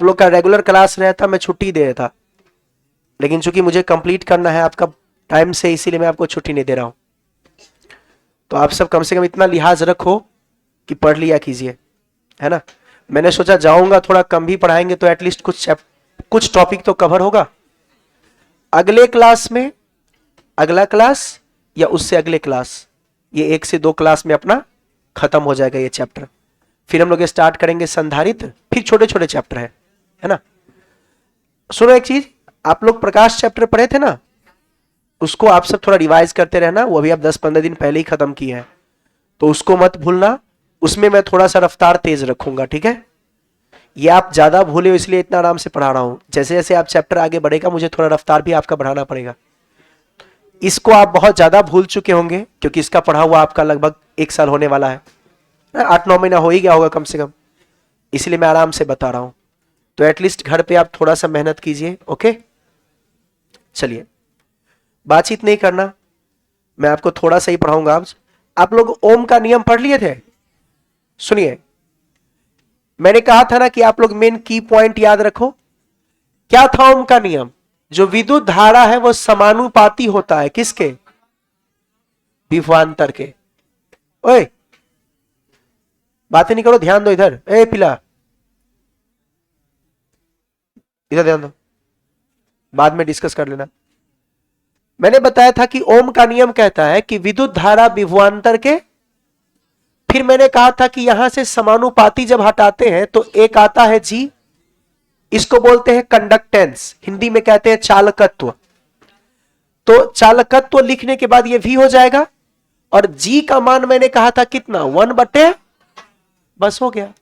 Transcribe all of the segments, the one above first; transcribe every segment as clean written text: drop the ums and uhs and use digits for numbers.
आप लोग का रेगुलर क्लास रहता मैं छुट्टी दे देता, लेकिन चूंकि मुझे कंप्लीट करना है आपका टाइम से, इसीलिए मैं आपको छुट्टी नहीं दे रहा हूं। तो आप सब कम से कम इतना लिहाज रखो कि पढ़ लिया कीजिए, है ना। मैंने सोचा जाऊंगा थोड़ा कम भी पढ़ाएंगे तो एटलीस्ट कुछ टॉपिक तो कवर होगा। अगले क्लास में, अगला क्लास या उससे अगले क्लास, ये 1 से 2 क्लास में अपना खत्म हो जाएगा ये चैप्टर। फिर हम लोग स्टार्ट करेंगे संधारित्र, फिर छोटे छोटे चैप्टर है ना। सुनो एक चीज, आप लोग प्रकाश चैप्टर पढ़े थे ना, उसको आप सब थोड़ा रिवाइज करते रहना। वो अभी आप 10-15 दिन पहले ही खत्म किए हैं, तो उसको मत भूलना। उसमें मैं थोड़ा सा रफ्तार तेज रखूंगा, ठीक है। ये आप ज्यादा भूले हो इसलिए इतना आराम से पढ़ा रहा हूं। जैसे जैसे आप चैप्टर आगे बढ़ेगा मुझे थोड़ा रफ्तार भी आपका बढ़ाना पड़ेगा। इसको आप बहुत ज्यादा भूल चुके होंगे क्योंकि इसका पढ़ा हुआ आपका लगभग 1 साल होने वाला है, 8-9 महीना हो ही गया होगा कम से कम, इसलिए मैं आराम से बता रहा हूं। तो एटलीस्ट घर पे आप थोड़ा सा मेहनत कीजिए, ओके। चलिए, बातचीत नहीं करना, मैं आपको थोड़ा सा ही पढ़ाऊंगा आज। आप लोग ओम का नियम पढ़ लिए थे? सुनिए, मैंने कहा था ना कि आप लोग मेन की पॉइंट याद रखो। क्या था ओम का नियम? जो विद्युत धारा है वो समानुपाती होता है किसके? विभवांतर के। ओए बातें नहीं करो, ध्यान दो इधर। ए पिला, इधर ध्यान दो, बाद में डिस्कस कर लेना। मैंने बताया था कि ओम का नियम कहता है कि विद्युत धारा विभवांतर के, फिर मैंने कहा था कि यहां से समानुपाती जब हटाते हैं तो एक आता है जी, इसको बोलते हैं कंडक्टेंस, हिंदी में कहते हैं चालकत्व। तो चालकत्व लिखने के बाद ये भी हो जाएगा, और जी का मान मैंने कहा था कितना? 1/, बस हो गया।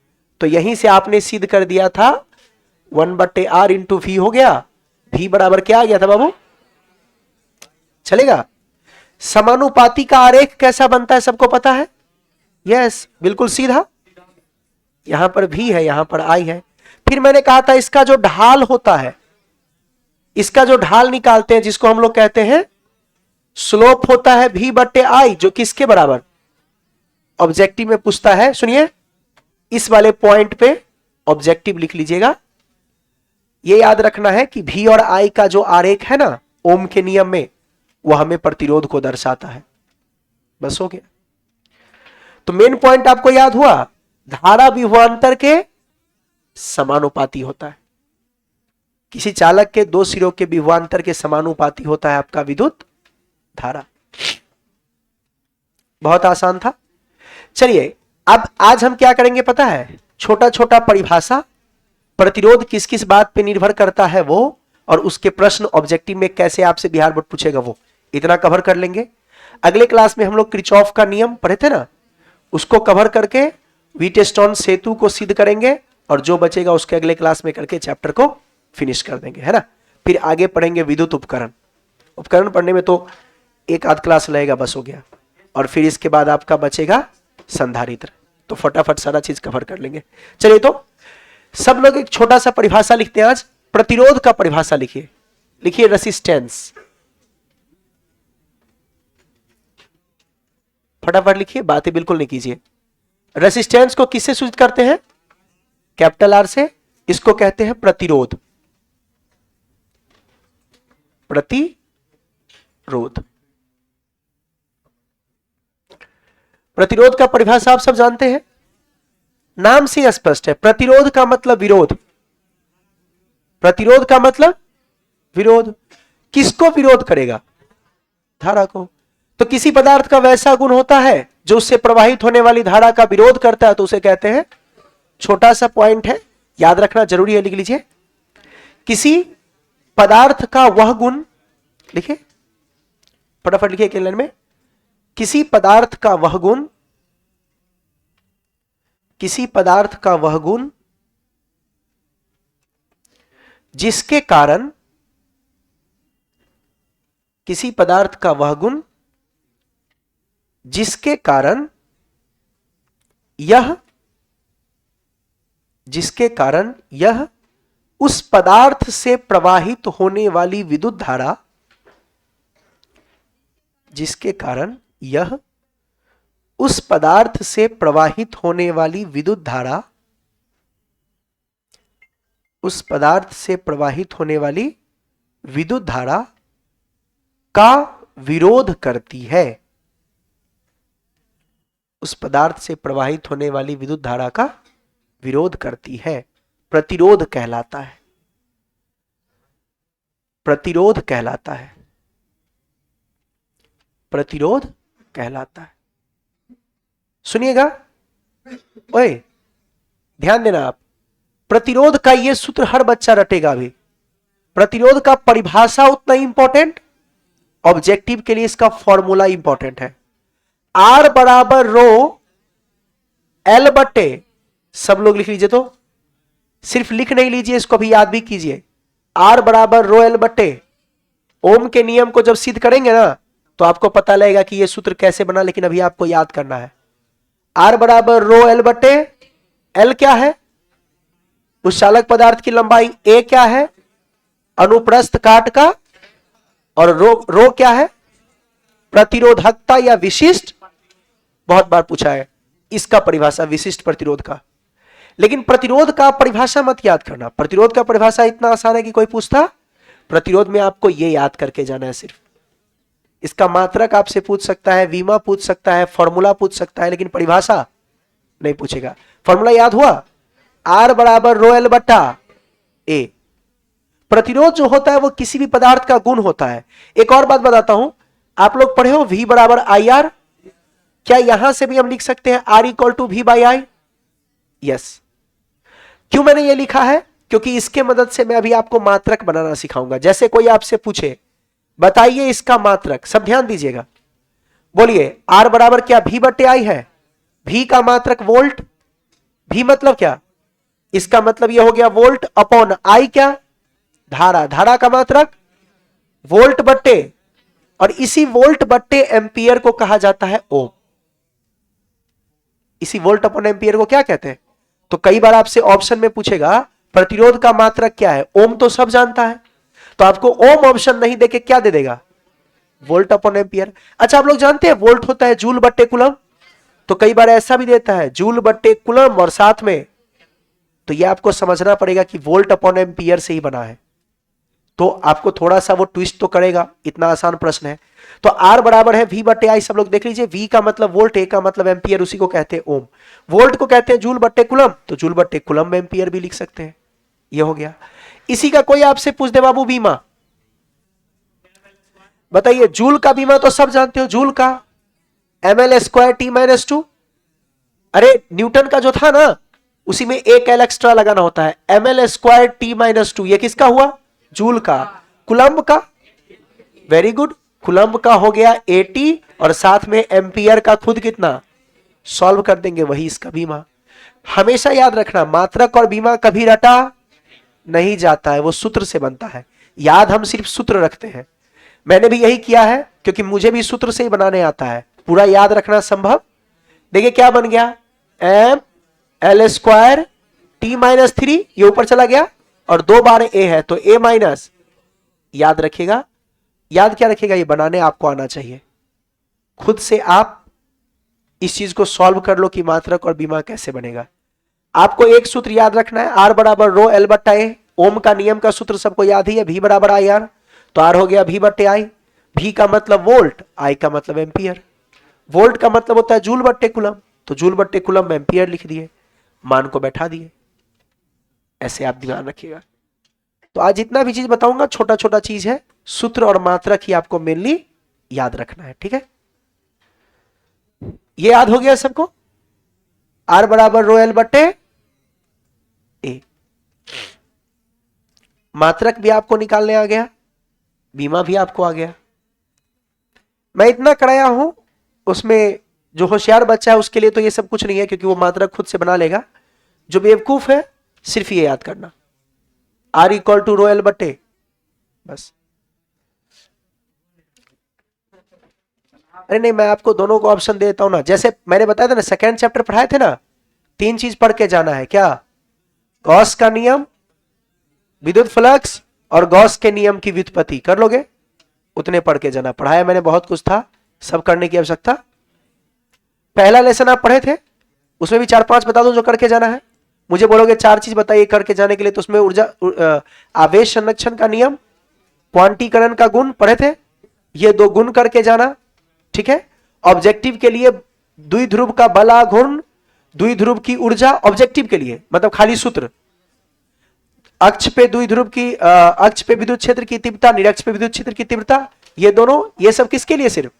तो यहीं से आपने सिद्ध कर दिया था 1/r इंटू वी हो गया। भी बराबर क्या आ गया था बाबू? चलेगा। समानुपाती का आरेख कैसा बनता है सबको पता है? यस, बिल्कुल सीधा। यहां पर भी है, यहां पर आई है। फिर मैंने कहा था इसका जो ढाल होता है, इसका जो ढाल निकालते हैं जिसको हम लोग कहते हैं स्लोप, होता है v/i, जो किसके बराबर? ऑब्जेक्टिव में पूछता है, सुनिए इस वाले पॉइंट पे ऑब्जेक्टिव लिख लीजिएगा। ये याद रखना है कि v और i का जो आरेख है ना ओम के नियम में, वो हमें प्रतिरोध को दर्शाता है। बस हो गया। तो मेन पॉइंट आपको याद हुआ, धारा विभवांतर के समानुपाती होता है। किसी चालक के 2 सिरों के विभवांतर के समानुपाती होता है आपका विद्युत धारा। बहुत आसान था। चलिए, अब आज हम क्या करेंगे पता है? छोटा छोटा परिभाषा, प्रतिरोध किस किस बात पे निर्भर करता है वो, और उसके प्रश्न ऑब्जेक्टिव में कैसे आपसे बिहार बोर्ड पूछेगा, वो इतना कवर कर लेंगे। अगले क्लास में हम लोग किरचॉफ का नियम पढ़े थे ना, उसको कवर करके व्हीटस्टोन सेतु को सिद्ध करेंगे, और जो बचेगा उसके अगले क्लास में करके चैप्टर को फिनिश कर देंगे, है ना। फिर आगे पढ़ेंगे विद्युत उपकरण। उपकरण पढ़ने में तो 1 आध क्लास लगेगा, बस हो गया। और फिर इसके बाद आपका बचेगा संधारित्र, तो फटाफट सारा चीज कवर कर लेंगे। चलिए, तो सब लोग एक छोटा सा परिभाषा लिखते हैं आज। प्रतिरोध का परिभाषा लिखिए, लिखिए रेसिस्टेंस। फटाफट लिखिए, बातें बिल्कुल नहीं कीजिए। रेसिस्टेंस को किससे सूचित करते हैं? कैपिटल आर से। इसको कहते हैं प्रतिरोध। प्रतिरोध, प्रतिरोध का परिभाषा आप सब जानते हैं, नाम से स्पष्ट है। प्रतिरोध का मतलब विरोध, प्रतिरोध का मतलब विरोध। किसको विरोध करेगा? धारा को। तो किसी पदार्थ का वैसा गुण होता है जो उससे प्रवाहित होने वाली धारा का विरोध करता है, तो उसे कहते हैं, छोटा सा पॉइंट है, याद रखना जरूरी है, लिख लीजिए। किसी पदार्थ का वह गुण, लिखिए फटाफट लिखिए एक लाइन में। किसी पदार्थ का वह गुण, किसी पदार्थ का वह गुण जिसके कारण, किसी पदार्थ का वह गुण जिसके कारण यह, जिसके कारण यह उस पदार्थ से प्रवाहित होने वाली विद्युत धारा, जिसके कारण यह उस पदार्थ से प्रवाहित होने वाली विद्युत धारा उस पदार्थ से प्रवाहित होने वाली विद्युत धारा का विरोध करती है। उस पदार्थ से प्रवाहित होने वाली विद्युत धारा का विरोध करती है, प्रतिरोध कहलाता है, प्रतिरोध कहलाता है, प्रतिरोध कहलाता है। सुनिएगा, ओए ध्यान देना आप, प्रतिरोध का यह सूत्र हर बच्चा रटेगा भी। प्रतिरोध का परिभाषा उतना इंपॉर्टेंट, ऑब्जेक्टिव के लिए इसका फॉर्मूला इंपॉर्टेंट है। आर बराबर रो एल बटे, सब लोग लिख लीजिए, तो सिर्फ लिख नहीं लीजिए, इसको भी याद भी कीजिए। आर बराबर रो एल बटे, ओम के नियम को जब सिद्ध करेंगे ना तो आपको पता लगेगा कि यह सूत्र कैसे बना, लेकिन अभी आपको याद करना है। आर बराबर रो एल बटे, एल क्या है? उस चालक पदार्थ की लंबाई, ए क्या है? अनुप्रस्थ काट का, और रो क्या है? प्रतिरोधकता या विशिष्ट, बहुत बार पूछा है इसका परिभाषा, विशिष्ट प्रतिरोध का। लेकिन प्रतिरोध का परिभाषा मत याद करना, प्रतिरोध का परिभाषा इतना आसान है कि कोई पूछता, प्रतिरोध में आपको यह याद करके जाना है सिर्फ। इसका मात्रक आपसे पूछ सकता है, विमा पूछ सकता है, फॉर्मूला पूछ सकता है, लेकिन परिभाषा नहीं पूछेगा। फॉर्मूला याद हुआ? आर बराबर रो एल बटा ए। प्रतिरोध जो होता है वो किसी भी पदार्थ का गुण होता है। एक और बात बताता हूं, आप लोग पढ़े हो V बराबर आई आर, क्या यहां से भी हम लिख सकते हैं R equal to V by I? Yes. क्यों मैंने ये लिखा है? क्योंकि इसके मदद से मैं अभी आपको मात्रक बनाना सिखाऊंगा। जैसे कोई आपसे पूछे बताइए इसका मात्रक, सब ध्यान दीजिएगा, बोलिए R बराबर क्या V बटे आई है? V का मात्रक वोल्ट, V मतलब क्या? इसका मतलब यह हो गया वोल्ट अपॉन आई क्या? धारा, धारा का मात्रक वोल्ट बट्टे, और इसी वोल्ट बट्टे एम्पियर को कहा जाता है ओम। इसी वोल्ट अपॉन एम्पियर को क्या कहते हैं? तो कई बार आपसे ऑप्शन में पूछेगा प्रतिरोध का मात्रक क्या है, ओम तो सब जानता है, तो आपको ओम ऑप्शन नहीं देके क्या दे देगा? Volt upon ampere. अच्छा, आप लोग जानते हैं वोल्ट होता है जूल बट्टे कुलम, तो कई बार ऐसा भी देता है जूल बट्टे कुलम और साथ में, तो यह आपको समझना पड़ेगा कि वोल्ट अपॉन एम्पियर से ही बना है, तो आपको थोड़ा सा वो ट्विस्ट तो करेगा, इतना आसान प्रश्न है। तो R बराबर है V बट्टे आई, सब लोग देख लीजिए, V का मतलब वोल्ट, A का मतलब एम्पियर, उसी को कहते हैं ओम। वोल्ट को कहते हैं जूल बट्टे कुलम, तो जूल बट्टे कुलम में एम्पियर भी लिख सकते हैं, ये हो गया। इसी का कोई आपसे पूछ दे बाबू बीमा, बताइए जूल का बीमा तो सब जानते हो, जूल का ml स्क्वायर T माइनस 2, अरे न्यूटन का जो था ना उसी में एक एल एक्स्ट्रा लगाना होता है, ml स्क्वायर T माइनस 2, ये किसका हुआ? जूल का। कुलंब का, वेरी गुड, कुलंब का हो गया 80, और साथ में एम्पियर का खुद कितना, सॉल्व कर देंगे, वही इसका बीमा। हमेशा याद रखना, मात्रक और बीमा कभी रटा नहीं जाता है, वो सूत्र से बनता है। याद हम सिर्फ सूत्र रखते हैं, मैंने भी यही किया है क्योंकि मुझे भी सूत्र से ही बनाने आता है, पूरा याद रखना संभव। देखिए क्या बन गया, M L square T minus 3, ये ऊपर चला गया, और 2 बार A है तो A माइनस, याद रखिएगा। याद क्या रखिएगा, ये बनाने आपको आना चाहिए, खुद से आप इस चीज को सॉल्व कर लो कि मात्रक और बीमा कैसे बनेगा। आपको एक सूत्र याद रखना है, R बराबर रो एल बट्टा ए, ओम का नियम का सूत्र सबको याद ही है, V बराबर आई आर, तो R हो गया V बट्टे आई। V का मतलब वोल्ट, I का मतलब एम्पियर, वोल्ट का मतलब होता है जूल बट्टे कुलम, तो जूल बट्टे कुलम में एम्पियर लिख दिए, मान को बैठा दिए, ऐसे आप ध्यान रखिएगा। तो आज जितना भी चीज बताऊंगा छोटा छोटा चीज है, सूत्र और मात्रक ही आपको मेनली याद रखना है, ठीक है? ये याद हो गया सबको, R बराबर रो एल बट्टे ए। मात्रक भी आपको निकालने आ गया, बीमा भी आपको आ गया। मैं इतना कराया हूं, उसमें जो होशियार बच्चा है उसके लिए तो ये सब कुछ नहीं है, क्योंकि वो मात्रक खुद से बना लेगा। जो बेवकूफ है सिर्फ ये याद करना, R equal to rho L बट्टे, बस। अरे नहीं, मैं आपको दोनों को ऑप्शन देता हूं ना, जैसे मैंने बताया था ना, सेकेंड चैप्टर पढ़ाए थे ना, 3 चीज पढ़ के जाना है, क्या? गॉस का नियम, विद्युत फ्लक्स, और गॉस के नियम की व्युत्पत्ति कर लोगे, उतने पढ़ के जाना। पढ़ाया मैंने बहुत कुछ था, सब करने की आवश्यकता। पहला लेसन आप पढ़े थे, उसमें भी 4-5 बता दो जो करके जाना है। मुझे बोलोगे 4 चीज बताइए करके जाने के लिए, तो उसमें ऊर्जा आवेश संरक्षण का नियम, क्वांटीकरण का गुण पढ़े थे, ये 2 गुण करके जाना, ठीक है। ऑब्जेक्टिव के लिए द्विध्रुव का बलाघूर्ण, द्विध्रुव की ऊर्जा, ऑब्जेक्टिव के लिए मतलब खाली सूत्र, अक्ष पे द्विध्रुव की अक्ष पे विद्युत क्षेत्र की तीव्रता, निरक्ष पे विद्युत क्षेत्र की तीव्रता, ये दोनों, ये सब किसके लिए, सिर्फ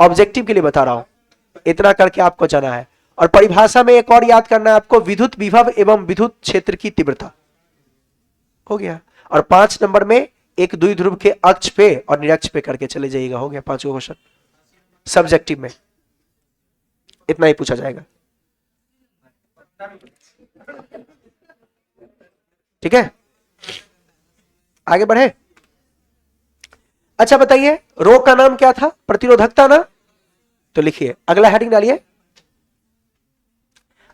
ऑब्जेक्टिव के लिए बता रहा हूं। इतना करके आपको जाना है। और परिभाषा में एक और याद करना है आपको, विद्युत विभव एवं विद्युत क्षेत्र की तीव्रता, हो गया। और 5 नंबर में एक द्विध्रुव के अक्ष पे और निरक्ष पे करके चले जाइएगा, हो गया 5 क्वेश्चन सब्जेक्टिव में, इतना ही पूछा जाएगा, ठीक है। आगे बढ़े। अच्छा बताइए, रो का नाम क्या था, प्रतिरोधकता ना, तो लिखिए अगला हेडिंग डालिए,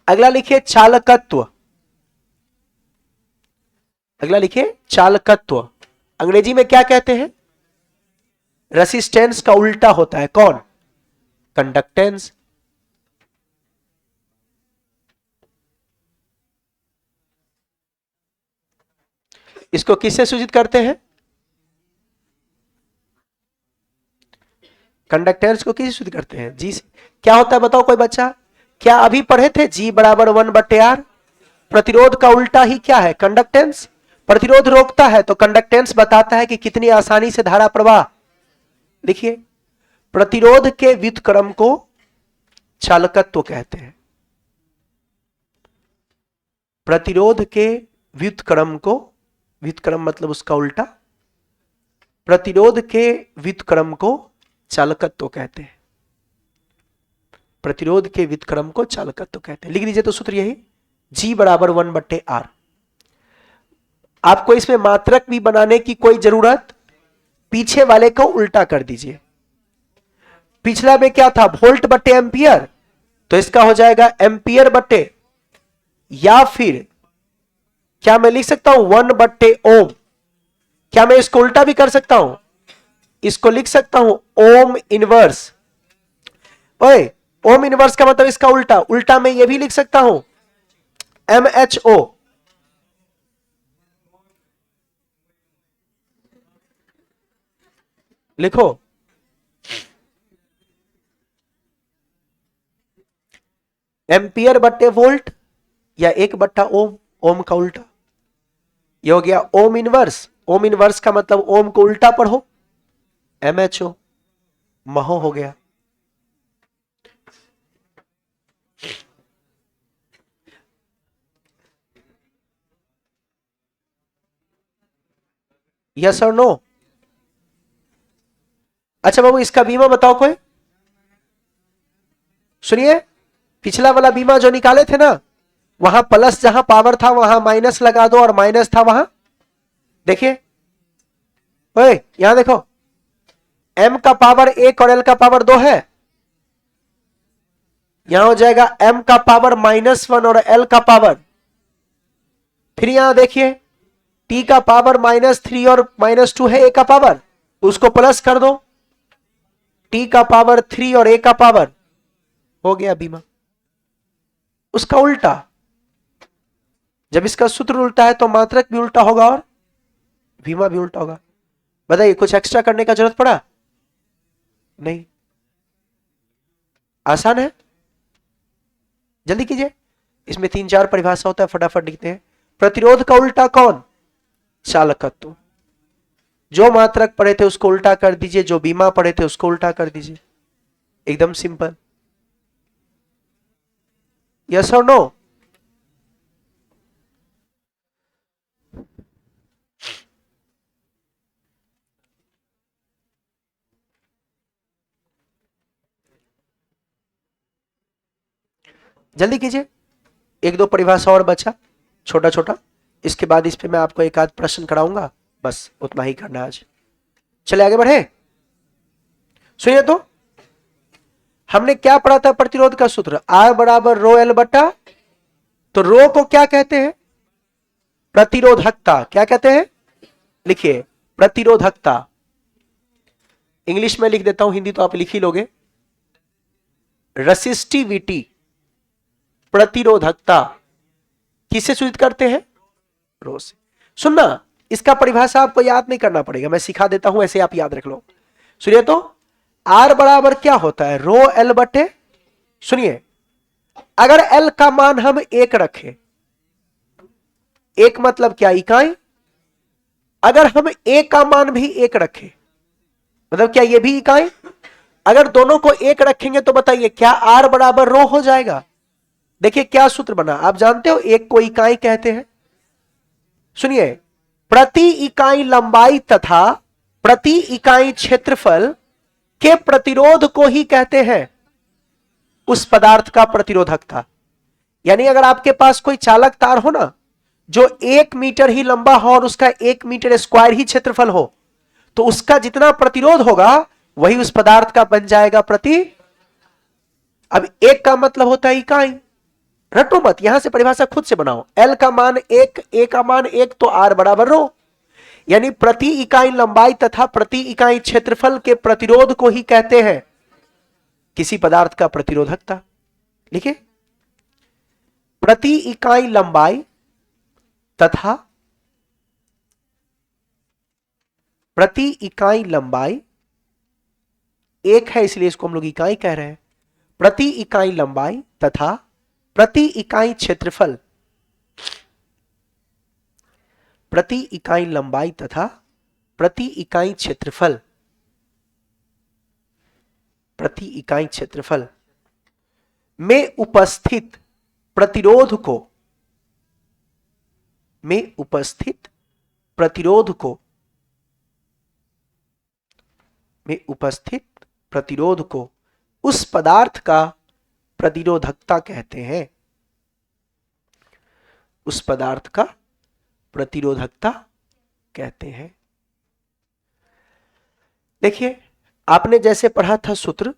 अगला लिखिए चालकत्व, अगला लिखिए चालकत्व। अंग्रेजी में क्या कहते हैं, रेसिस्टेंस का उल्टा होता है कौन, कंडक्टेंस। इसको किससे सूचित करते हैं, कंडक्टेंस को किससे सूचित करते हैं, जी से। क्या होता है बताओ कोई बच्चा, क्या अभी पढ़े थे, G बराबर 1/R। प्रतिरोध का उल्टा ही क्या है, कंडक्टेंस। प्रतिरोध रोकता है तो कंडक्टेंस बताता है कि कितनी आसानी से धारा प्रवाह। देखिए, प्रतिरोध के व्युत्क्रम को चालकत्व कहते हैं, प्रतिरोध के व्युत्क्रम को, व्युत्क्रम मतलब उसका उल्टा, प्रतिरोध के व्युत्क्रम को चालकत्व कहते हैं, प्रतिरोध के व्युत्क्रम को चालकत्व कहते हैं। लिख लीजिए तो सूत्र यही, G बराबर 1/R। आपको इसमें मात्रक भी बनाने की कोई जरूरत, पीछे वाले को उल्टा कर दीजिए। पिछला में क्या था, वोल्ट बटे एम्पियर, तो इसका हो जाएगा एम्पियर बटे, या फिर क्या मैं लिख सकता हूं 1/ओम। क्या मैं इसको उल्टा भी कर सकता हूं, इसको लिख सकता हूं ओम इनवर्स। ओए, ओम इनवर्स का मतलब इसका उल्टा, उल्टा मैं ये भी लिख सकता हूं MHO। लिखो, एम्पियर बट्टे वोल्ट या 1/ओम, ओम का उल्टा, ये हो गया ओम इनवर्स। ओम इनवर्स का मतलब ओम को उल्टा पढ़ो, MHO, महो हो गया। यस और नो। अच्छा बाबू, इसका बीमा बताओ कोई, सुनिए, पिछला वाला बीमा जो निकाले थे ना, वहां प्लस जहां पावर था वहां माइनस लगा दो, और माइनस था वहां, देखिए, ओए यहां देखो, M का पावर 1 और L का पावर 2 है, यहां हो जाएगा M का पावर -1 और L का पावर। फिर यहां देखिए, T का पावर -3 और -2 है A का पावर, उसको प्लस कर दो, T का पावर 3 और A का पावर, हो गया बीमा। उसका उल्टा, जब इसका सूत्र उल्टा है तो मात्रक भी उल्टा होगा और बीमा भी उल्टा होगा। बताइए, कुछ एक्स्ट्रा करने का जरूरत पड़ा, नहीं, आसान है, जल्दी कीजिए। इसमें 3-4 परिभाषा होता है, फटाफट लिखते हैं। प्रतिरोध का उल्टा कौन, चालकत्व। जो मात्रक पढ़े थे उसको उल्टा कर दीजिए, जो बीमा पढ़े थे उसको उल्टा कर दीजिए, एकदम सिंपल। यस और नो। जल्दी कीजिए, 1-2 परिभाषा और बचा, छोटा छोटा, इसके बाद इस पे मैं आपको एक आध प्रश्न कराऊंगा, बस उतना ही करना आज। चले आगे बढ़े, सुनिए तो, हमने क्या पढ़ा था, प्रतिरोध का सूत्र R बराबर रो L बटा, तो रो को क्या कहते हैं, प्रतिरोधकता। क्या कहते हैं, लिखिए प्रतिरोधकता। इंग्लिश में लिख देता हूं, हिंदी तो आप लिख ही लोगे, रेसिस्टिविटी, प्रतिरोधकता। किससे सूचित करते हैं? रो से। सुनना, इसका परिभाषा आपको याद नहीं करना पड़ेगा, मैं सिखा देता हूं, ऐसे आप याद रख लो। सुनिए तो, आर बराबर क्या होता है? रो एल बटे, सुनिए, अगर एल का मान हम 1 रखें, 1 मतलब क्या? इकाई। अगर हम ए का मान भी 1 रखें, मतलब क्या ये भी इकाई? अगर दोनों को 1 रखेंगे तो बताइए क्या आर बराबर रो हो जाएगा? देखिए क्या सूत्र बना, आप जानते हो 1 को इकाई कहते हैं। सुनिए, प्रति इकाई लंबाई तथा प्रति इकाई क्षेत्रफल के प्रतिरोध को ही कहते हैं उस पदार्थ का प्रतिरोधकता। यानी अगर आपके पास कोई चालक तार हो ना, जो 1 मीटर ही लंबा हो और उसका 1 मीटर स्क्वायर ही क्षेत्रफल हो, तो उसका जितना प्रतिरोध होगा वही उस पदार्थ का बन जाएगा प्रति। अब 1 का मतलब होता है इकाई, रटो मत, यहां से परिभाषा खुद से बनाओ। एल का मान 1, ए का मान 1, तो आर बराबर रो। यानी प्रति इकाई लंबाई तथा प्रति इकाई क्षेत्रफल के प्रतिरोध को ही कहते हैं किसी पदार्थ का प्रतिरोधकता। लिखिए, प्रति इकाई लंबाई तथा प्रति इकाई लंबाई, 1 है इसलिए इसको हम लोग इकाई कह रहे हैं। प्रति इकाई लंबाई तथा प्रति इकाई क्षेत्रफल, प्रति इकाई लंबाई तथा प्रति इकाई क्षेत्रफल, प्रति इकाई क्षेत्रफल में उपस्थित प्रतिरोध को, में उपस्थित प्रतिरोध को, में उपस्थित प्रतिरोध को उस पदार्थ का प्रतिरोधकता कहते हैं। उस पदार्थ का प्रतिरोधकता कहते हैं। देखिए, आपने जैसे पढ़ा था सूत्र,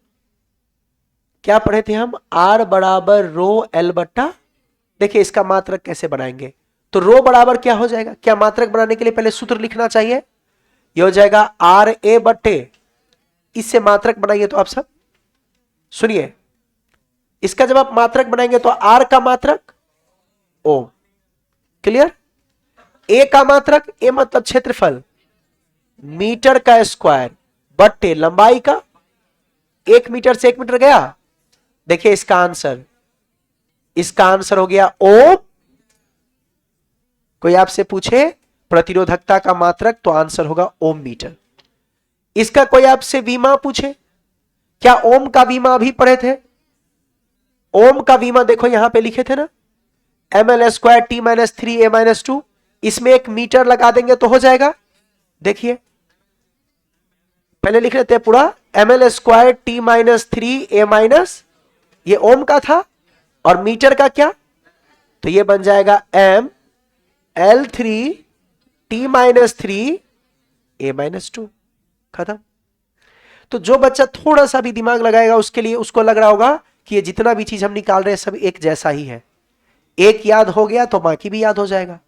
क्या पढ़े थे हम? आर बराबर रो एल बट्टा। देखिए इसका मात्रक कैसे बनाएंगे, तो रो बराबर क्या हो जाएगा? क्या मात्रक बनाने के लिए पहले सूत्र लिखना चाहिए? यह हो जाएगा आर ए बट्टे, इससे मात्रक बनाइए तो आप सब सुनिए, इसका जब आप मात्रक बनाएंगे तो आर का मात्रक ओम, क्लियर? ए का मात्रक, ए मतलब क्षेत्रफल, मीटर का स्क्वायर बट्टे लंबाई का, 1 मीटर से 1 मीटर गया। देखिए इसका आंसर, इसका आंसर हो गया ओम। कोई आपसे पूछे प्रतिरोधकता का मात्रक, तो आंसर होगा ओम मीटर। इसका कोई आपसे वीमा पूछे, क्या ओम का वीमा भी पढ़े थे? ओम का वीमा देखो यहां पे लिखे थे ना, ml square T minus 3 a minus 2, इसमें 1 मीटर लगा देंगे तो हो जाएगा। देखिए पहले लिख लेते हैं पूरा, ml square T minus 3 a minus, ये ओम का था, और मीटर का क्या, तो ये बन जाएगा m l3 t minus 3 a minus 2, खत्म। तो जो बच्चा थोड़ा सा भी दिमाग लगाएगा उसके लिए, उसको लग रहा होगा कि ये जितना भी चीज हम निकाल रहे हैं सब एक जैसा ही है। एक याद हो गया तो बाकी भी याद हो जाएगा,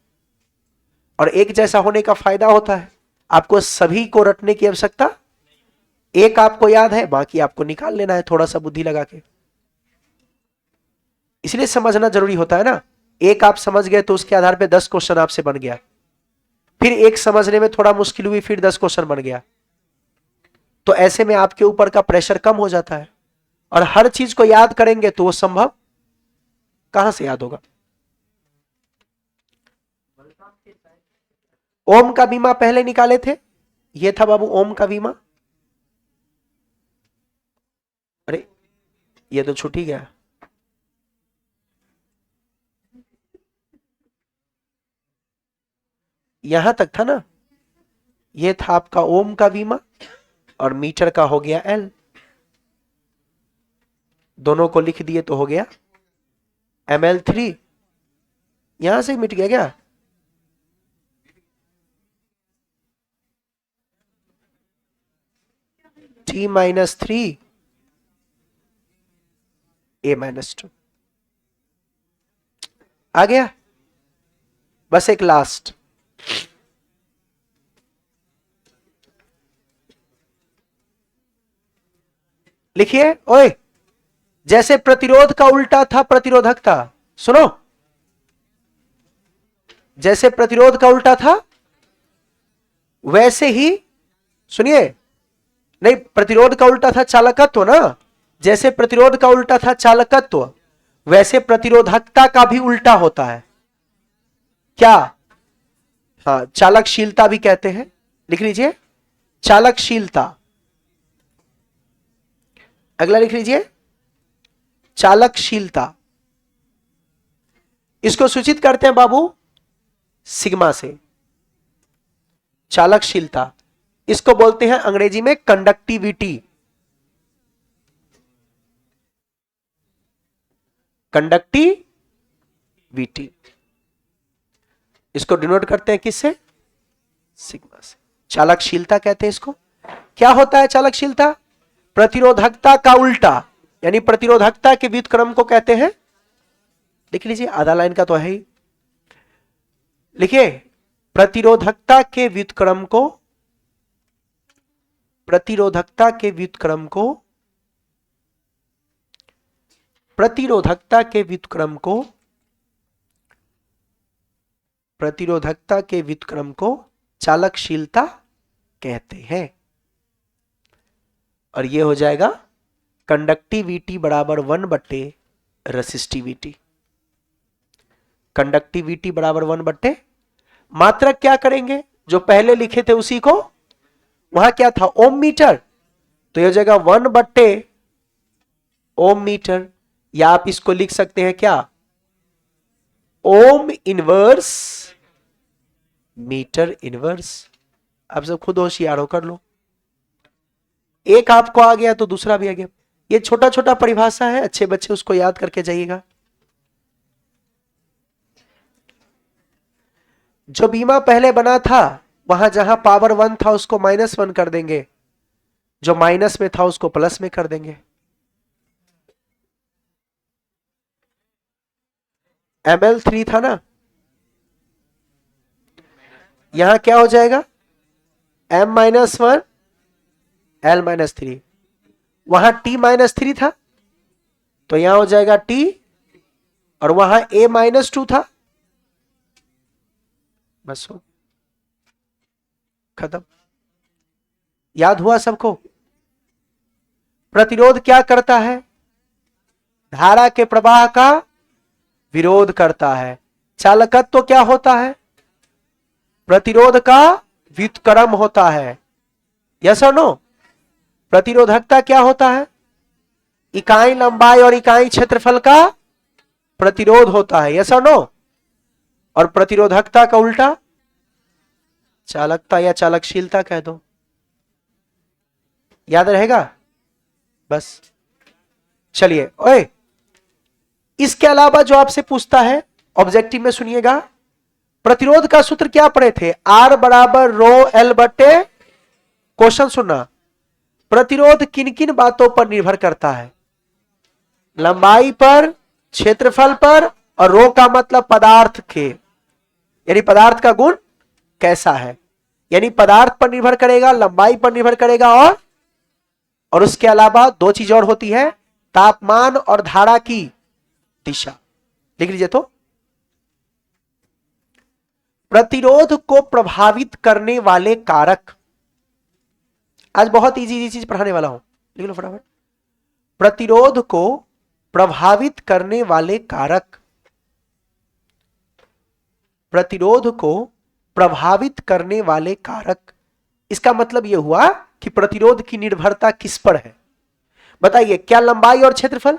और एक जैसा होने का फायदा होता है, आपको सभी को रटने की आवश्यकता, एक आपको याद है बाकी आपको निकाल लेना है थोड़ा सा बुद्धि लगा के। इसलिए समझना जरूरी होता है ना, एक आप समझ गए तो उसके आधार पे 10 क्वेश्चन आपसे बन गया, फिर एक समझने में थोड़ा मुश्किल हुई फिर 10 क्वेश्चन बन गया, तो ऐसे में आपके ऊपर का प्रेशर कम हो जाता है, और हर चीज को याद करेंगे तो वो संभव कहां से याद होगा। ओम का बीमा पहले निकाले थे, ये था बाबू ओम का बीमा। अरे ये तो छूट ही गया, यहां तक था ना, ये था आपका ओम का बीमा, और मीटर का हो गया एल, दोनों को लिख दिए तो हो गया ml3, यहां से मिट गया क्या? t माइनस 3 a माइनस 2 आ गया। बस एक लास्ट, लिखिए ओए, जैसे प्रतिरोध का उल्टा था प्रतिरोधकता, सुनो, जैसे प्रतिरोध का उल्टा था वैसे ही, सुनिए, नहीं, प्रतिरोध का उल्टा था चालकत्व ना, जैसे प्रतिरोध का उल्टा था चालकत्व, वैसे प्रतिरोधकता का भी उल्टा होता है। क्या? हाँ, चालकशीलता भी कहते हैं। लिख लीजिए, चालकशीलता। अगला लिख लीजिए, चालकशीलता। इसको सूचित करते हैं बाबू सिग्मा से। चालकशीलता, इसको बोलते हैं अंग्रेजी में कंडक्टिविटी। कंडक्टिविटी, इसको डिनोट करते हैं किससे? सिग्मा से। चालकशीलता कहते हैं इसको। क्या होता है चालकशीलता? प्रतिरोधकता का उल्टा, यानी प्रतिरोधकता के व्युत्क्रम को कहते हैं, लिख लीजिए, आधा लाइन का तो है ही, लिखिए, प्रतिरोधकता के व्युत्क्रम को, प्रतिरोधकता के व्युत्क्रम को, प्रतिरोधकता के व्युत्क्रम को, प्रतिरोधकता के व्युत्क्रम को चालकशीलता कहते हैं। और ये हो जाएगा कंडक्टिविटी बराबर 1/रेसिस्टिविटी। कंडक्टिविटी बराबर 1/, मात्रक क्या करेंगे? जो पहले लिखे थे उसी को, वहां क्या था? ओम मीटर, तो यह हो जाएगा 1/ओम मीटर, या आप इसको लिख सकते हैं क्या? Ohm inverse metre inverse. आप सब खुद होशियार हो, कर लो। एक आपको आ गया तो दूसरा भी आ गया। ये छोटा छोटा परिभाषा है, अच्छे बच्चे उसको याद करके जाइएगा। जो बीमा पहले बना था वहां जहां पावर 1 था उसको -1 कर देंगे, जो माइनस में था उसको प्लस में कर देंगे। ml3 था ना, यहां क्या हो जाएगा? m-1 l-3। वहां t-3 था तो यहां हो जाएगा t, और वहां a-2 था, बस हो खत्म। याद हुआ सबको? प्रतिरोध क्या करता है? धारा के प्रवाह का विरोध करता है। चालकत्व क्या होता है? प्रतिरोध का व्युत्क्रम होता है। यस और नो? प्रतिरोधकता क्या होता है? इकाई लंबाई और इकाई क्षेत्रफल का प्रतिरोध होता है। यस और नो? और प्रतिरोधकता का उल्टा चालकता या चालकशीलता कह दो। याद रहेगा? बस चलिए, ओए, इसके अलावा जो आपसे पूछता है ऑब्जेक्टिव में, सुनिएगा, प्रतिरोध का सूत्र क्या पढ़े थे? R बराबर रो L बटे, क्वेश्चन सुनना, प्रतिरोध किन किन बातों पर निर्भर करता है? लंबाई पर, क्षेत्रफल पर, और रो का मतलब पदार्थ के, यानी पदार्थ का गुण कैसा है, यानी पदार्थ पर निर्भर करेगा, लंबाई पर निर्भर करेगा, और उसके अलावा दो चीज और होती है, तापमान और धारा की दिशा। लिख लीजिए तो, प्रतिरोध को प्रभावित करने वाले कारक, आज बहुत इजी चीज पढ़ाने वाला हूं, लिख लो फटाफट। प्रतिरोध को प्रभावित करने वाले कारक, प्रतिरोध को प्रभावित करने वाले कारक, इसका मतलब यह हुआ कि प्रतिरोध की निर्भरता किस पर है? बताइए, क्या लंबाई और क्षेत्रफल?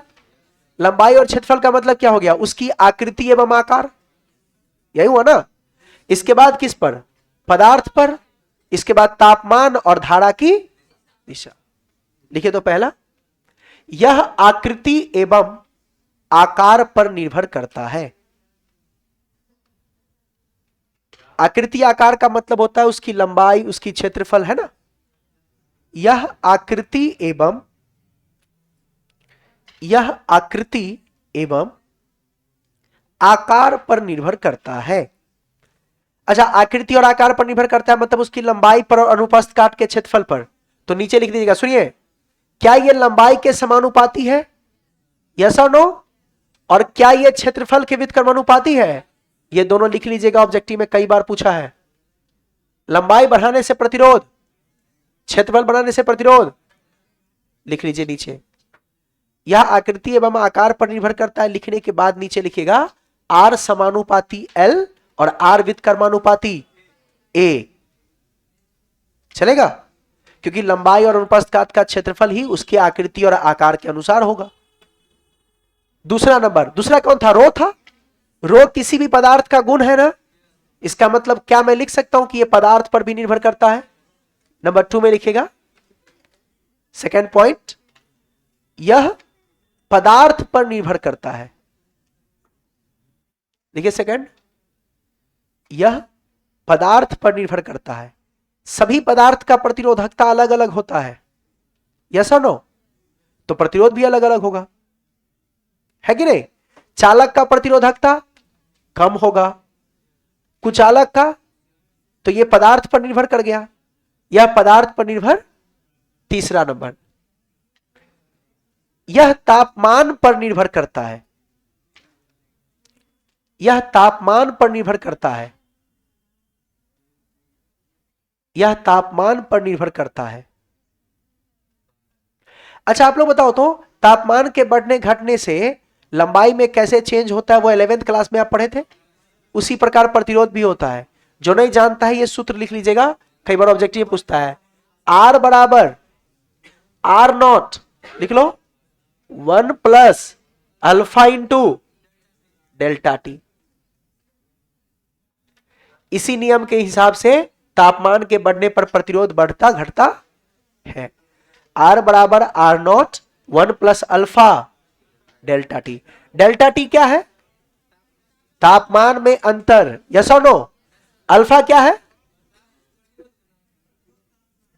लंबाई और क्षेत्रफल का मतलब क्या हो गया? उसकी आकृति एवं आकार, यही हुआ ना। इसके बाद किस पर? पदार्थ पर। इसके बाद तापमान और धारा की दिशा। लिखिए तो, पहला, यह आकृति एवं आकार पर निर्भर करता है। आकृति आकार का मतलब होता है उसकी लंबाई, उसकी क्षेत्रफल, है ना। यह आकृति एवं आकार पर निर्भर करता है। अच्छा, आकृति और आकार पर निर्भर करता है मतलब उसकी लंबाई पर और अनुप्रस्थ काट के क्षेत्रफल पर। तो नीचे लिख दीजिएगा, सुनिए, क्या यह लंबाई के समानुपाती है? यस और नो? और क्या यह क्षेत्रफल के व्युत्क्रमानुपाती है? ये दोनों लिख लीजिएगा, ऑब्जेक्टिव में कई बार पूछा है। लंबाई बढ़ाने से प्रतिरोध, क्षेत्रफल बढ़ाने से प्रतिरोध, लिख लीजिए नीचे। यह आकृति एवं आकार पर निर्भर करता है, लिखने के बाद नीचे लिखिएगा R समानुपाती L और R व्युत्क्रमानुपाती A। चलेगा? क्योंकि लंबाई और अनुप्रस्थ काट का क्षेत्रफल ही उसकी आकृति और आकार के अनुसार होगा। दूसरा नंबर, दूसरा कौन था? रो था। रो किसी भी पदार्थ का गुण है ना, इसका मतलब क्या मैं लिख सकता हूं कि यह पदार्थ पर भी निर्भर करता है? नंबर 2 में लिखिएगा सेकेंड पॉइंट, यह पदार्थ पर निर्भर करता है। देखिए सेकंड, यह पदार्थ पर निर्भर करता है। सभी पदार्थ का प्रतिरोधकता अलग अलग होता है, यस और नो? तो प्रतिरोध भी अलग अलग होगा, है कि नहीं? चालक का प्रतिरोधकता कम होगा, कुचालक का, तो यह पदार्थ पर निर्भर कर गया, यह पदार्थ पर निर्भर। तीसरा नंबर, यह तापमान पर निर्भर करता है, यह तापमान पर निर्भर करता है, यह तापमान पर निर्भर करता है। अच्छा आप लोग बताओ तो, तापमान के बढ़ने घटने से लंबाई में कैसे चेंज होता है? वो 11th क्लास में आप पढ़े थे। उसी प्रकार प्रतिरोध भी होता है। जो नहीं जानता है ये सूत्र लिख लीजिएगा, कई बार ऑब्जेक्टिव पूछता है। R बराबर R नॉट, लिख लो 1 plus alpha into delta T. इसी नियम के हिसाब से तापमान के बढ़ने पर प्रतिरोध बढ़ता घटता है। R बराबर R not 1 plus alpha delta T. Delta T क्या है? तापमान में अंतर, यस और नो? अल्फा क्या है?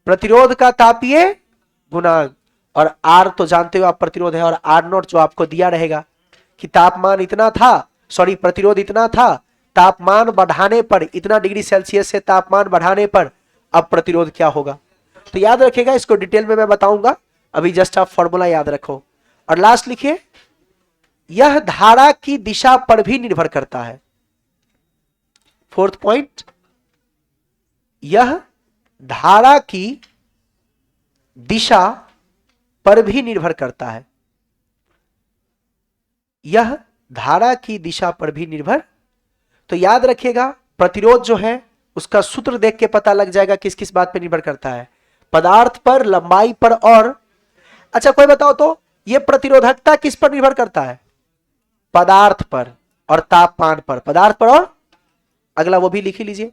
प्रतिरोध का तापीय गुणांक, और R तो जानते हो आप प्रतिरोध है, और R नॉट जो आपको दिया रहेगा कि तापमान इतना था, सॉरी प्रतिरोध इतना था, तापमान बढ़ाने पर इतना डिग्री सेल्सियस से तापमान बढ़ाने पर अब प्रतिरोध क्या होगा। तो याद रखिएगा, इसको डिटेल में मैं बताऊंगा, अभी जस्ट आप फॉर्मूला याद रखो। और लास्ट लिखिए, यह धारा की दिशा पर भी निर्भर करता है। फोर्थ पॉइंट, यह धारा की दिशा पर भी निर्भर करता है, यह धारा की दिशा पर भी निर्भर। तो याद रखिएगा, प्रतिरोध जो है उसका सूत्र देख के पता लग जाएगा किस किस बात पर निर्भर करता है, पदार्थ पर, लंबाई पर, और अच्छा कोई बताओ तो यह प्रतिरोधकता किस पर निर्भर करता है? पदार्थ पर और तापमान पर, पदार्थ पर, और अगला वो भी लिख ही लीजिए,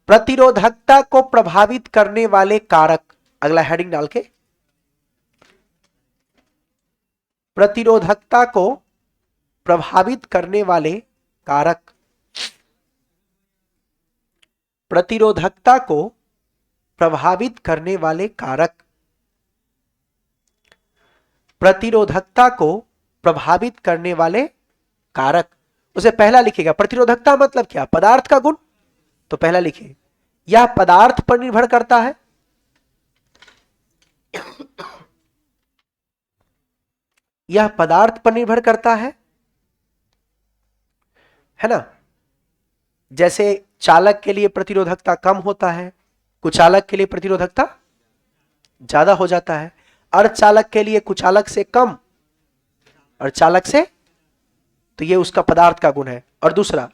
प्रतिरोधकता को प्रभावित करने वाले कारक, अगला हेडिंग डाल के, प्रतिरोधकता को प्रभावित करने वाले कारक, प्रतिरोधकता को प्रभावित करने वाले कारक, प्रतिरोधकता को प्रभावित करने वाले कारक। उसे पहला लिखिएगा, प्रतिरोधकता मतलब क्या? पदार्थ का गुण। तो पहला लिखिए, यह पदार्थ पर निर्भर करता है, यह पदार्थ पर निर्भर करता है ना? जैसे चालक के लिए प्रतिरोधकता कम होता है, कुचालक के लिए प्रतिरोधकता ज्यादा हो जाता है, अर्धचालक के लिए कुचालक से कम और चालक से, तो यह उसका पदार्थ का गुण है। और दूसरा,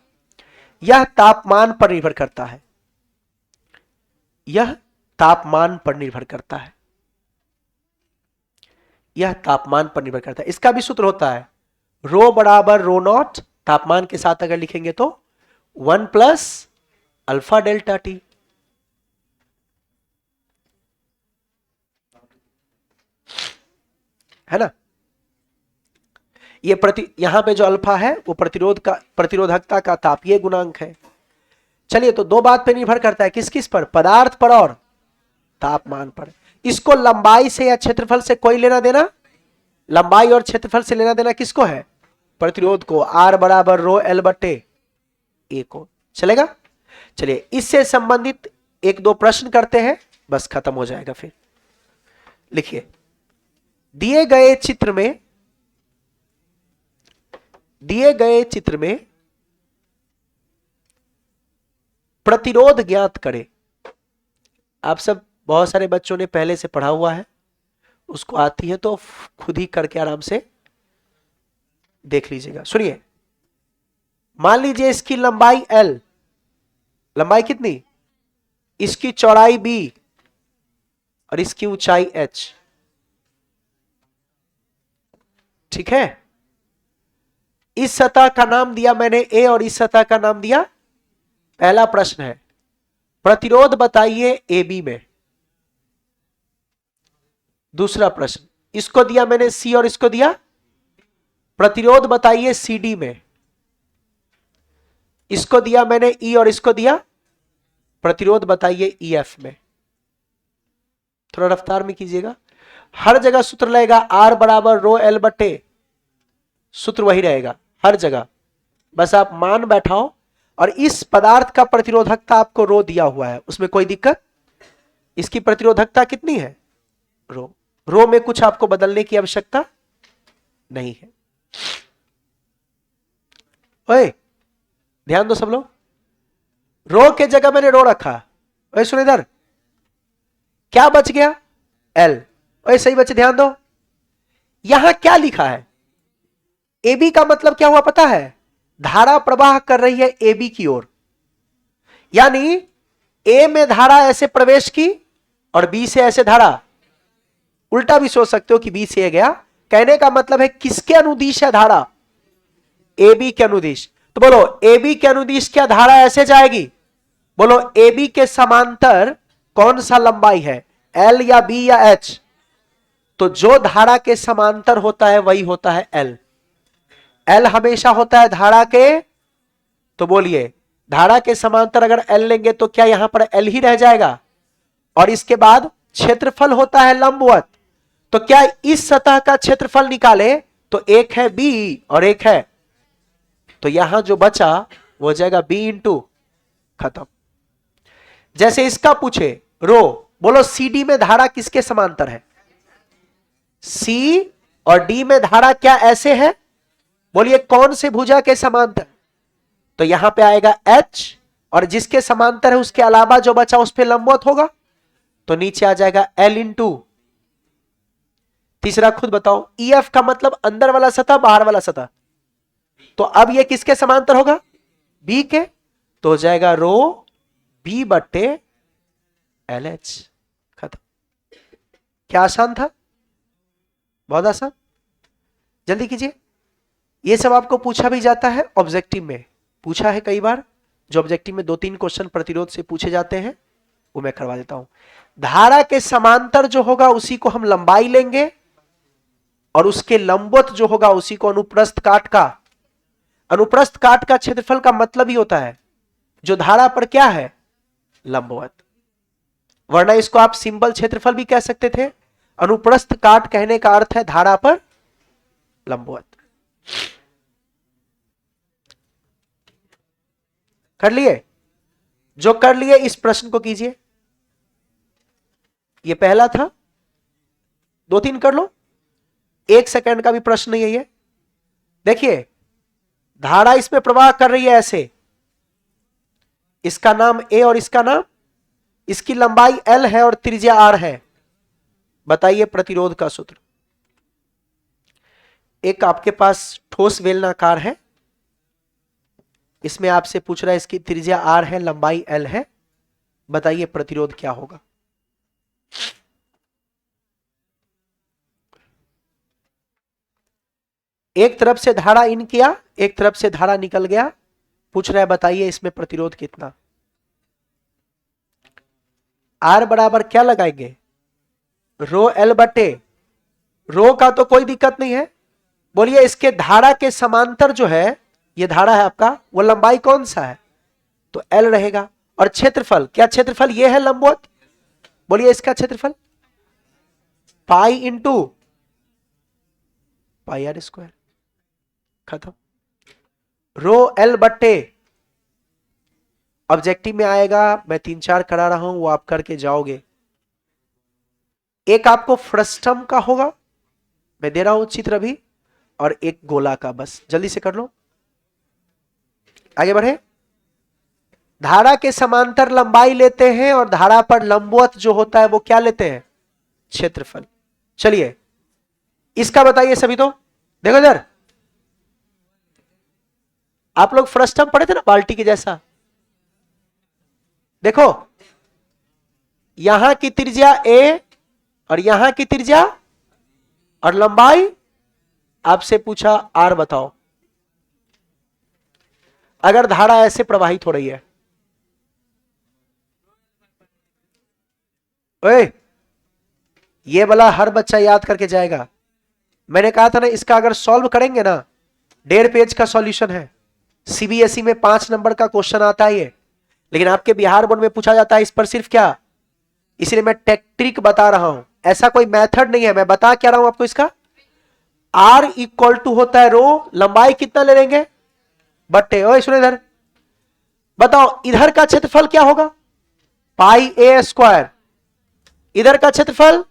यह तापमान पर निर्भर करता है, यह तापमान पर निर्भर करता है, यह तापमान पर निर्भर करता है। इसका भी सूत्र होता है, रो बराबर रो नॉट, तापमान के साथ अगर लिखेंगे तो 1 प्लस अल्फा डेल्टा टी। है ना? ये यहां पे जो अल्फा है वो प्रतिरोधकता का तापीय गुणांक है। चलिए, तो दो बात पे निर्भर करता है, किस किस पर? पदार्थ पर और तापमान पर। इसको लंबाई से या क्षेत्रफल से कोई लेना देना? लंबाई और क्षेत्रफल से लेना देना किसको है? प्रतिरोध को। R बराबर रो L बटे A को। चलेगा? चलिए, इससे संबंधित एक दो प्रश्न करते हैं, बस खत्म हो जाएगा। फिर लिखिए, दिए गए चित्र में प्रतिरोध ज्ञात करें। आप सब बहुत सारे बच्चों ने पहले से पढ़ा हुआ है, उसको आती है तो खुद ही करके आराम से देख लीजिएगा। सुनिए, मान लीजिए इसकी लंबाई L, लंबाई कितनी, इसकी चौड़ाई B और इसकी ऊंचाई H, ठीक है। इस सतह का नाम दिया मैंने A और इस सतह का नाम दिया, पहला प्रश्न है प्रतिरोध बताइए AB में। दूसरा प्रश्न, इसको दिया मैंने C और इसको दिया, प्रतिरोध बताइए CD में। इसको दिया मैंने E और इसको दिया, प्रतिरोध बताइए EF में। थोड़ा रफ्तार में कीजिएगा, हर जगह सूत्र लगेगा R बराबर रो L बटे, सूत्र वही रहेगा हर जगह, बस आप मान बैठाओ। और इस पदार्थ का प्रतिरोधकता आपको रो दिया हुआ है, उसमें कोई दिक्कत, इसकी प्रतिरोधकता कितनी है रो, रो में कुछ आपको बदलने की आवश्यकता नहीं है। ओए ध्यान दो सब लोग, रो के जगह मैंने रो रखा, ओए सुन इधर, क्या बच गया L, ओए सही बच्चे ध्यान दो, यहां क्या लिखा है AB का मतलब क्या हुआ पता है, धारा प्रवाह कर रही है AB की ओर, यानी A में धारा ऐसे प्रवेश की और B से ऐसे धारा, उल्टा भी सोच सकते हो कि B से A गया, कहने का मतलब है किसके अनुदिश है धारा, AB के अनुदिश। तो बोलो AB के अनुदिश क्या धारा ऐसे जाएगी, बोलो AB के समांतर कौन सा लंबाई है, L या B या H, तो जो धारा के समांतर होता है वही होता है L। L हमेशा होता है धारा के, तो बोलिए धारा के समांतर अगर L लेंगे तो क्या यहां पर L ही रह जाएगा, और इसके बाद क्षेत्रफल होता है लंबवत, तो क्या इस सतह का क्षेत्रफल निकाले तो एक है B और एक है, तो यहां जो बचा वो हो जाएगा B इंटू, खत्म। जैसे इसका पूछे रो, बोलो CD में धारा किसके समांतर है, C और D में धारा क्या ऐसे है, बोलिए कौन से भुजा के समांतर, तो यहां पे आएगा H, और जिसके समांतर है उसके अलावा जो बचा उस पे लंबवत होगा, तो नीचे आ जाएगा L इंटू। तीसरा खुद बताओ, EF का मतलब अंदर वाला सतह बाहर वाला सतह, तो अब ये किसके समांतर होगा, B के, तो हो जाएगा रो B बट्टे LH, खत्म। क्या आसान था, बहुत आसान, जल्दी कीजिए। ये सब आपको पूछा भी जाता है ऑब्जेक्टिव में, पूछा है कई बार, जो ऑब्जेक्टिव में 2-3 क्वेश्चन प्रतिरोध से पूछे जाते हैं वो मैं करवा देता हूं। धारा के समांतर जो होगा उसी को हम लंबाई लेंगे, और उसके लंबवत जो होगा उसी को अनुप्रस्थ काट का, अनुप्रस्थ काट का क्षेत्रफल का मतलब ही होता है जो धारा पर क्या है लंबवत, वरना इसको आप सिंपल क्षेत्रफल भी कह सकते थे, अनुप्रस्थ काट कहने का अर्थ है धारा पर लंबवत। कर लिए, जो कर लिए इस प्रश्न को कीजिए, ये पहला था, 2-3 कर लो, 1 सेकंड का भी प्रश्न नहीं है ये। देखिए धारा इसमें प्रवाह कर रही है ऐसे, इसका नाम A और इसका नाम, इसकी लंबाई L है और त्रिज्या R है, बताइए प्रतिरोध का सूत्र। एक आपके पास ठोस बेलनाकार है, इसमें आपसे पूछ रहा है इसकी त्रिज्या R है, लंबाई L है, बताइए प्रतिरोध क्या होगा। एक तरफ से धारा इन किया, एक तरफ से धारा निकल गया, पूछ रहा है बताइए इसमें प्रतिरोध कितना। R बराबर क्या लगाएंगे, रो L बटे, रो का तो कोई दिक्कत नहीं है, बोलिए इसके धारा के समांतर जो है, ये धारा है आपका, वो लंबाई कौन सा है, तो L रहेगा, और क्षेत्रफल, क्या क्षेत्रफल ये है लंबवत, बोलिए इसका क्षेत्रफल pi into pi R square, खत्म। रो L बट्टे, ऑब्जेक्टिव में आएगा, मैं 3-4 करा रहा हूं वो आप करके जाओगे। एक आपको फ्रस्टम का होगा, मैं दे रहा हूं चित्र अभी, और एक गोला का, बस जल्दी से कर लो, आगे बढ़े। धारा के समांतर लंबाई लेते हैं और धारा पर लंबवत जो होता है वो क्या लेते हैं, क्षेत्रफल। चलिए इसका बताइए सभी। तो देखो इधर, आप लोग फर्स्ट टर्म पढ़े थे ना बाल्टी के जैसा। देखो यहां की त्रिज्या ए और यहां की त्रिज्या और लंबाई, आपसे पूछा आर बताओ। अगर धारा ऐसे प्रवाहित हो रही है, ओए ये वाला हर बच्चा याद करके जाएगा। मैंने कहा था ना इसका अगर सॉल्व करेंगे ना, 1.5 पेज का सॉल्यूशन है। सीबीएसई में 5 नंबर का क्वेश्चन आता है ये, लेकिन आपके बिहार बोर्ड में पूछा जाता है इस पर सिर्फ क्या, इसलिए मैं ट्रिक बता रहा हूं, ऐसा कोई मेथड नहीं है। मैं बता क्या रहा हूं आपको, इसका आर इक्वल टू होता है रो, लंबाई कितना ले लेंगे बट्टे। ओए सुनो इधर, बताओ इधर का क्षेत्रफल क्या होगा, पाई ए स्क्वायर। इधर का क्षेत्रफल,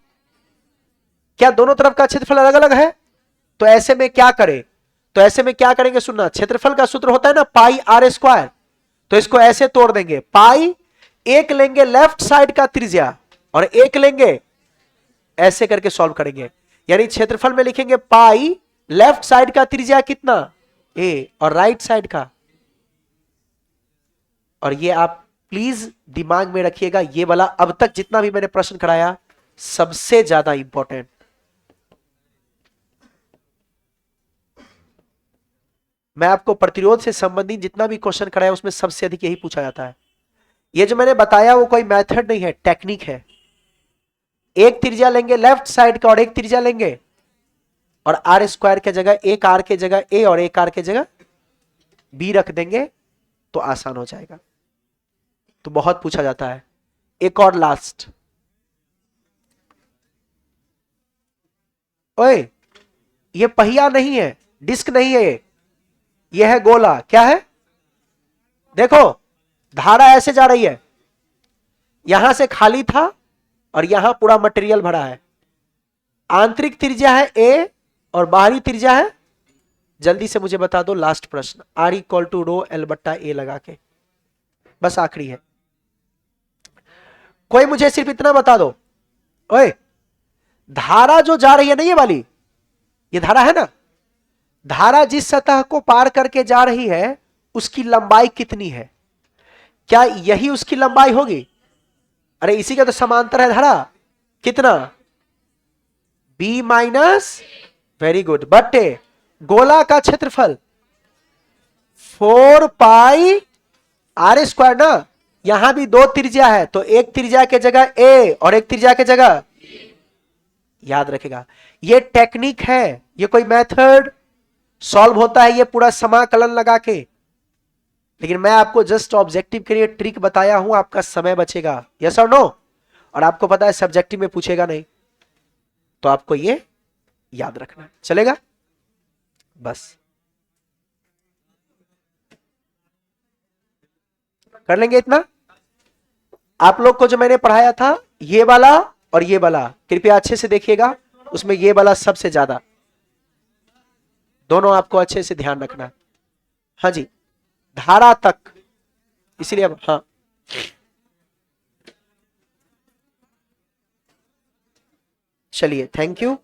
क्या दोनों तरफ का क्षेत्रफल अलग अलग है? तो ऐसे में क्या करें, तो ऐसे में क्या करेंगे सुनना, क्षेत्रफल का सूत्र होता है ना पाई आर स्क्वायर, तो इसको ऐसे तोड़ देंगे। पाई एक लेंगे लेफ्ट साइड का त्रिज्या और एक लेंगे, ऐसे करके सॉल्व करेंगे। यानी क्षेत्रफल में लिखेंगे पाई, लेफ्ट साइड का त्रिज्या कितना ए और राइट साइड का। और ये आप प्लीज दिमाग में रखिएगा, ये वाला अब तक जितना भी मैंने प्रश्न कराया सबसे ज्यादा इंपॉर्टेंट। मैं आपको प्रतिरोध से संबंधित जितना भी क्वेश्चन कराया उसमें सबसे अधिक यही पूछा जाता है। ये जो मैंने बताया वो कोई मेथड नहीं है, टेक्निक है। एक त्रिज्या लेंगे लेफ्ट साइड का और एक त्रिज्या लेंगे और आर स्क्वायर के जगह एक आर के जगह ए और एक आर के जगह बी रख देंगे तो आसान हो जाएगा। तो बहुत पूछा जाता है। एक और लास्ट, ओए ये पहिया नहीं है, डिस्क नहीं है, ये है गोला। क्या है, देखो धारा ऐसे जा रही है, यहां से खाली था और यहां पूरा मटेरियल भरा है। आंतरिक त्रिज्या है ए और बाहरी त्रिज्या है, जल्दी से मुझे बता दो लास्ट प्रश्न, R equal to rho L बट्टा ए लगा के, बस आखिरी है। कोई मुझे सिर्फ इतना बता दो, ओए धारा जो जा रही है ना ये वाली, ये धारा है ना, धारा जिस सतह को पार करके जा रही है उसकी लंबाई कितनी है? क्या यही उसकी लंबाई होगी? अरे इसी का तो समांतर है धारा, कितना, बी माइनस, वेरी गुड, बट्टे गोला का क्षेत्रफल 4 पाई आर स्क्वायर ना। यहां भी दो त्रिज्या है तो एक त्रिज्या के जगह ए और एक त्रिज्या के जगह, याद रखेगा ये टेक्निक है, ये कोई मेथड सॉल्व होता है ये पूरा समाकलन लगा के। लेकिन मैं आपको जस्ट ऑब्जेक्टिव के लिए ट्रिक बताया हूं, आपका समय बचेगा, यस और नो। और आपको पता है सब्जेक्टिव में पूछेगा नहीं, तो आपको ये याद रखना चलेगा। बस कर लेंगे इतना। आप लोग को जो मैंने पढ़ाया था ये वाला और ये वाला कृपया अच्छे से देखिएगा, उसमें ये वाला सबसे ज्यादा, दोनों आपको अच्छे से ध्यान रखना। हाँ जी, धारा तक, इसलिए अब हाँ चलिए, थैंक यू।